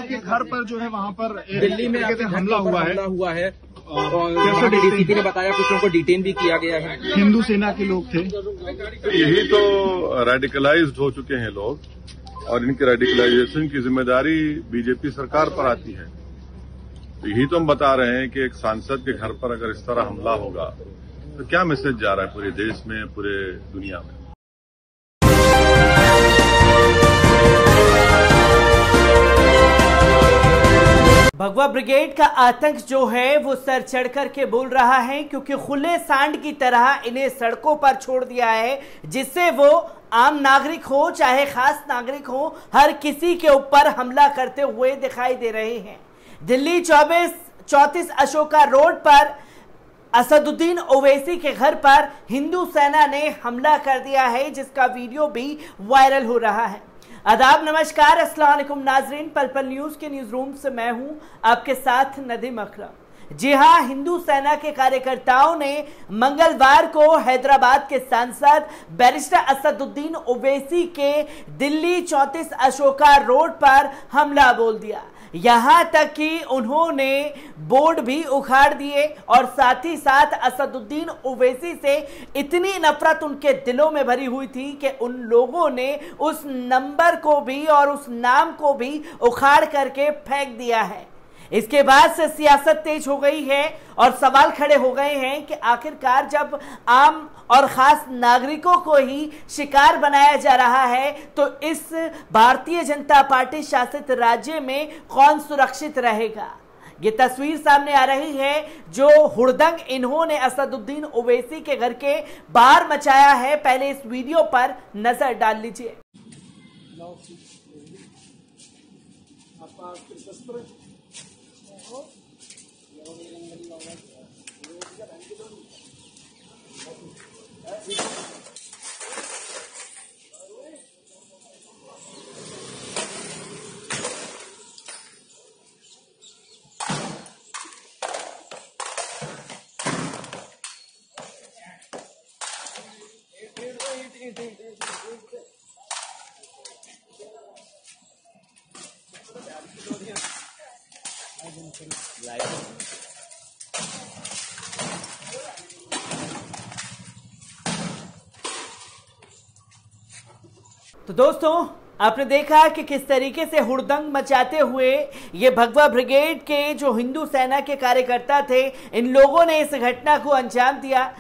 के घर पर जो है वहाँ पर दिल्ली में हमला हुआ है। जैसे डीसीपी ने बताया कुछ लोगों को डिटेन भी किया गया है। हिंदू सेना के लोग थे। यही तो रेडिकलाइज्ड हो चुके हैं लोग और इनके रेडिकलाइजेशन की जिम्मेदारी बीजेपी सरकार पर आती है। तो यही तो हम बता रहे हैं कि एक सांसद के घर पर अगर इस तरह हमला होगा तो क्या मैसेज जा रहा है पूरे देश में, पूरे दुनिया में। भगवा ब्रिगेड का आतंक जो है वो सर चढ़कर के बोल रहा है, क्योंकि खुले सांड की तरह इन्हें सड़कों पर छोड़ दिया है, जिससे वो आम नागरिक हो चाहे खास नागरिक हो, हर किसी के ऊपर हमला करते हुए दिखाई दे रहे हैं। दिल्ली 34 अशोका रोड पर असदुद्दीन ओवैसी के घर पर हिंदू सेना ने हमला कर दिया है, जिसका वीडियो भी वायरल हो रहा है। आदाब, नमस्कार, अस्सलाम वालेकुम नाजरीन। पल पल न्यूज के न्यूज रूम से मैं हूं आपके साथ नदीम अकरम। जी हां, हिंदू सेना के कार्यकर्ताओं ने मंगलवार को हैदराबाद के सांसद बैरिस्टर असदुद्दीन ओवैसी के दिल्ली 34 अशोका रोड पर हमला बोल दिया। यहां तक कि उन्होंने बोर्ड भी उखाड़ दिए और साथ ही साथ असदुद्दीन ओवैसी से इतनी नफरत उनके दिलों में भरी हुई थी कि उन लोगों ने उस नंबर को भी और उस नाम को भी उखाड़ करके फेंक दिया है। इसके बाद से सियासत तेज हो गई है और सवाल खड़े हो गए हैं कि आखिरकार जब आम और खास नागरिकों को ही शिकार बनाया जा रहा है तो इस भारतीय जनता पार्टी शासित राज्य में कौन सुरक्षित रहेगा। ये तस्वीर सामने आ रही है जो हुड़दंग इन्होंने असदुद्दीन ओवैसी के घर के बाहर मचाया है। पहले इस वीडियो पर नजर डाल लीजिए। तो दोस्तों, आपने देखा कि किस तरीके से हुड़दंग मचाते हुए ये भगवा ब्रिगेड के जो हिंदू सेना के कार्यकर्ता थे, इन लोगों ने इस घटना को अंजाम दिया।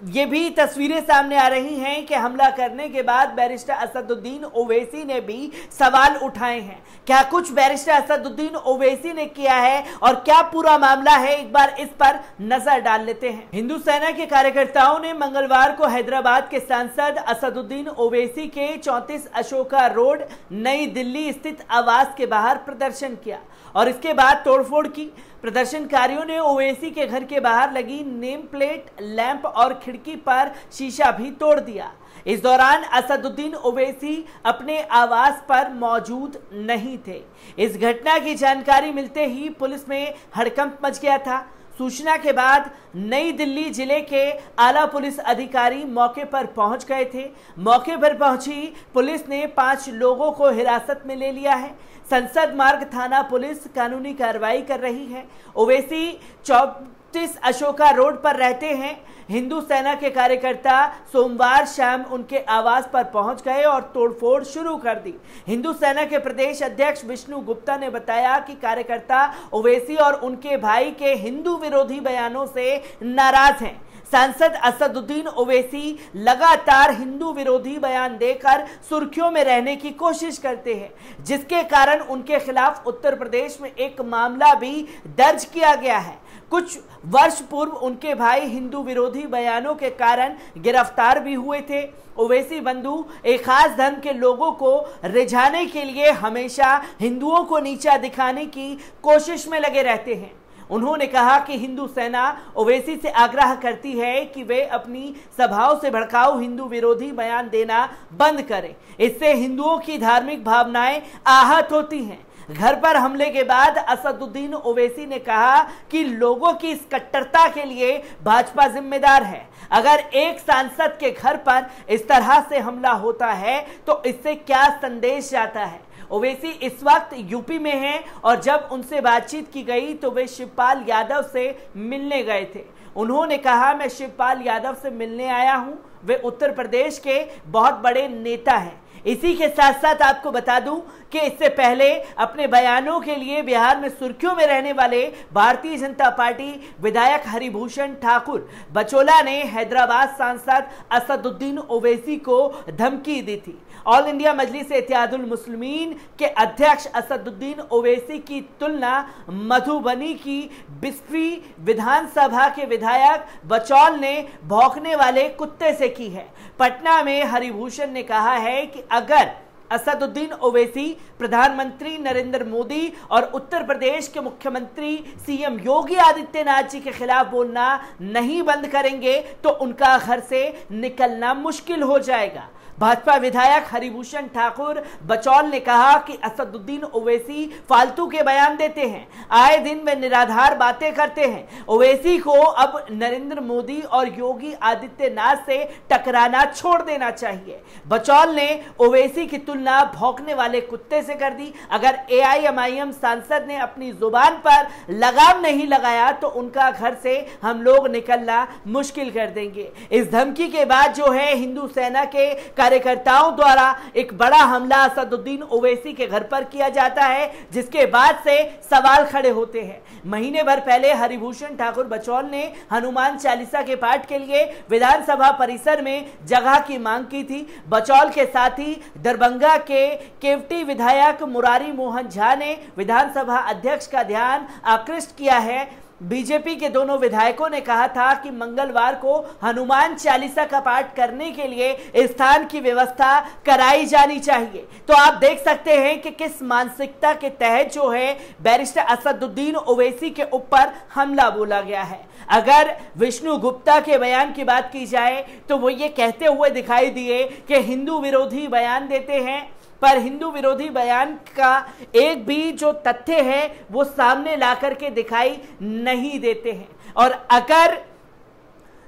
ये भी तस्वीरें सामने आ रही हैं कि हमला करने के बाद बैरिस्टर असदुद्दीन ओवैसी ने भी सवाल उठाए हैं। क्या कुछ बैरिस्टर असदुद्दीन ओवैसी ने किया है और क्या पूरा मामला है, एक बार इस पर नजर डाल लेते हैं। हिंदू सेना के कार्यकर्ताओं ने मंगलवार को हैदराबाद के सांसद असदुद्दीन ओवैसी के 34 अशोका रोड नई दिल्ली स्थित आवास के बाहर प्रदर्शन किया और इसके बाद तोड़फोड़ की। प्रदर्शनकारियों ने ओवैसी के घर के बाहर लगी नेम प्लेट, लैंप और खिड़की पर शीशा भी तोड़ दिया। इस दौरान असदुद्दीन ओवैसी अपने आवास पर मौजूद नहीं थे। इस घटना की जानकारी मिलते ही पुलिस में हड़कंप मच गया था। सूचना के बाद नई दिल्ली जिले के आला पुलिस अधिकारी मौके पर पहुंच गए थे। मौके पर पहुंची पुलिस ने 5 लोगों को हिरासत में ले लिया है। संसद मार्ग थाना पुलिस कानूनी कार्रवाई कर रही है। ओवैसी 34 अशोका रोड पर रहते हैं। हिंदू सेना के कार्यकर्ता सोमवार शाम उनके आवास पर पहुंच गए और तोड़फोड़ शुरू कर दी। हिंदू सेना के प्रदेश अध्यक्ष विष्णु गुप्ता ने बताया कि कार्यकर्ता ओवैसी और उनके भाई के हिंदू विरोधी बयानों से नाराज हैं। सांसद असदुद्दीन ओवैसी लगातार हिंदू विरोधी बयान देकर सुर्खियों में रहने की कोशिश करते हैं, जिसके कारण उनके खिलाफ उत्तर प्रदेश में एक मामला भी दर्ज किया गया है। कुछ वर्ष पूर्व उनके भाई हिंदू विरोधी बयानों के कारण गिरफ्तार भी हुए थे। ओवैसी बंधु एक खास धर्म के लोगों को रिझाने के लिए हमेशा हिंदुओं को नीचा दिखाने की कोशिश में लगे रहते हैं। उन्होंने कहा कि हिंदू सेना ओवैसी से आग्रह करती है कि वे अपनी सभाओं से भड़काऊ हिंदू विरोधी बयान देना बंद करें। इससे हिंदुओं की धार्मिक भावनाएं आहत होती हैं। घर पर हमले के बाद असदुद्दीन ओवैसी ने कहा कि लोगों की इस कट्टरता के लिए भाजपा जिम्मेदार है। अगर एक सांसद के घर पर इस तरह से हमला होता है तो इससे क्या संदेश जाता है। ओवैसी इस वक्त यूपी में हैं और जब उनसे बातचीत की गई तो वे शिवपाल यादव से मिलने गए थे। उन्होंने कहा, मैं शिवपाल यादव से मिलने आया हूं, वे उत्तर प्रदेश के बहुत बड़े नेता हैं। इसी के साथ साथ आपको बता दूं कि इससे पहले अपने बयानों के लिए बिहार में सुर्खियों में रहने वाले भारतीय जनता पार्टी विधायक हरिभूषण ठाकुर बचौला ने हैदराबाद सांसद असदुद्दीन ओवैसी को धमकी दी थी। ऑल इंडिया मजलिस इत्तेहादुल मुस्लिमीन के अध्यक्ष असदुद्दीन ओवैसी की तुलना मधुबनी की बिस्फी विधानसभा के विधायक बचौल ने भौंकने वाले कुत्ते से की है। पटना में हरिभूषण ने कहा है कि अगर असदुद्दीन ओवैसी प्रधानमंत्री नरेंद्र मोदी और उत्तर प्रदेश के मुख्यमंत्री सीएम योगी आदित्यनाथ जी के खिलाफ बोलना नहीं बंद करेंगे तो उनका घर से निकलना मुश्किल हो जाएगा। भाजपा विधायक हरिभूषण ठाकुर बचौल ने कहा कि असदुद्दीन ओवैसी फालतू के बयान देते हैं, आए दिन वे निराधार बातें करते हैं। ओवैसी को अब नरेंद्र मोदी और योगी आदित्यनाथ से टकराना छोड़ देना चाहिए। बचौल ने ओवैसी की तुलना भौंकने वाले कुत्ते से कर दी। अगर एआईएमआईएम सांसद ने अपनी जुबान पर लगाम नहीं लगाया तो उनका घर से हम लोग निकलना मुश्किल कर देंगे। इस धमकी के बाद जो है हिंदू सेना के कार्यकर्ताओं द्वारा एक बड़ा हमला असदुद्दीन ओवैसी के घर पर किया जाता है, जिसके बाद से सवाल खड़े होते हैं। महीने भर पहले हरिभूषण ठाकुर बचौल ने हनुमान चालीसा के पाठ के लिए विधानसभा परिसर में जगह की मांग की थी। बचौल के साथ ही दरभंगा के केवटी विधायक मुरारी मोहन झा ने विधानसभा अध्यक्ष का ध्यान आकृष्ट किया है। बीजेपी के दोनों विधायकों ने कहा था कि मंगलवार को हनुमान चालीसा का पाठ करने के लिए स्थान की व्यवस्था कराई जानी चाहिए। तो आप देख सकते हैं कि किस मानसिकता के तहत जो है बैरिस्टर असदुद्दीन ओवैसी के ऊपर हमला बोला गया है। अगर विष्णु गुप्ता के बयान की बात की जाए तो वो ये कहते हुए दिखाई दिए कि हिंदू विरोधी बयान देते हैं, पर हिंदू विरोधी बयान का एक भी जो तथ्य है वो सामने ला करके दिखाई नहीं देते हैं। और अगर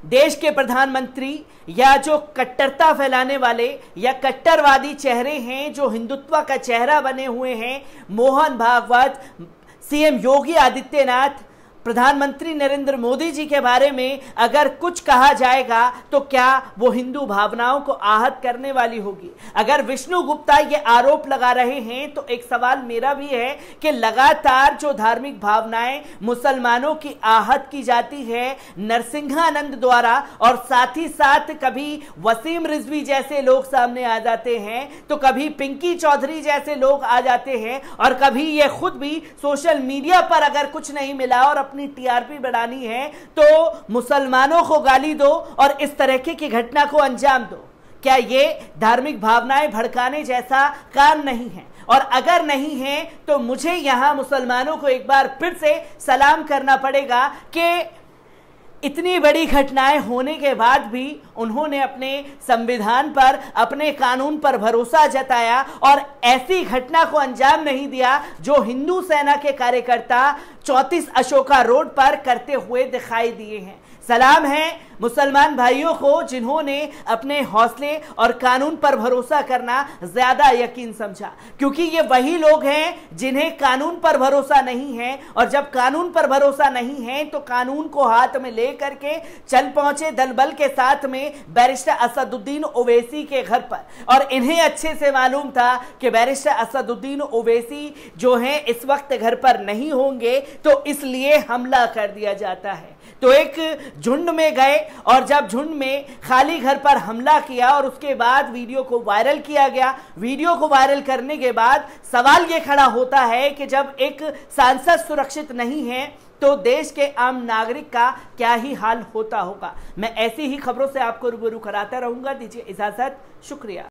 देश के प्रधानमंत्री या जो कट्टरता फैलाने वाले या कट्टरवादी चेहरे हैं, जो हिंदुत्व का चेहरा बने हुए हैं, मोहन भागवत, सीएम योगी आदित्यनाथ, प्रधानमंत्री नरेंद्र मोदी जी के बारे में अगर कुछ कहा जाएगा तो क्या वो हिंदू भावनाओं को आहत करने वाली होगी। अगर विष्णु गुप्ता ये आरोप लगा रहे हैं तो एक सवाल मेरा भी है कि लगातार जो धार्मिक भावनाएं मुसलमानों की आहत की जाती है नरसिंहानंद द्वारा, और साथ ही साथ कभी वसीम रिजवी जैसे लोग सामने आ जाते हैं, तो कभी पिंकी चौधरी जैसे लोग आ जाते हैं, और कभी ये खुद भी सोशल मीडिया पर अगर कुछ नहीं मिला और अपनी टीआरपी बढ़ानी है तो मुसलमानों को गाली दो और इस तरह की घटना को अंजाम दो। क्या ये धार्मिक भावनाएं भड़काने जैसा काम नहीं है? और अगर नहीं है तो मुझे यहां मुसलमानों को एक बार फिर से सलाम करना पड़ेगा कि इतनी बड़ी घटनाएं होने के बाद भी उन्होंने अपने संविधान पर, अपने कानून पर भरोसा जताया और ऐसी घटना को अंजाम नहीं दिया जो हिंदू सेना के कार्यकर्ता 34 अशोका रोड पर करते हुए दिखाई दिए हैं। सलाम है मुसलमान भाइयों को जिन्होंने अपने हौसले और कानून पर भरोसा करना ज्यादा यकीन समझा, क्योंकि ये वही लोग हैं जिन्हें कानून पर भरोसा नहीं है, और जब कानून पर भरोसा नहीं है तो कानून को हाथ में ले करके चल पहुंचे दल बल के साथ में बैरिस्टर असदुद्दीन ओवैसी के घर पर। और इन्हें अच्छे से मालूम था कि बैरिस्टर असदुद्दीन ओवैसी जो हैं इस वक्त घर पर नहीं होंगे, तो इसलिए हमला कर दिया जाता है। तो एक झुंड में गए और जब झुंड में खाली घर पर हमला किया और उसके बाद वीडियो को वायरल किया गया। वीडियो को वायरल करने के बाद सवाल ये खड़ा होता है कि जब एक सांसद सुरक्षित नहीं है तो देश के आम नागरिक का क्या ही हाल होता होगा। मैं ऐसी ही खबरों से आपको रूबरू कराता रहूंगा। दीजिए इजाजत, शुक्रिया।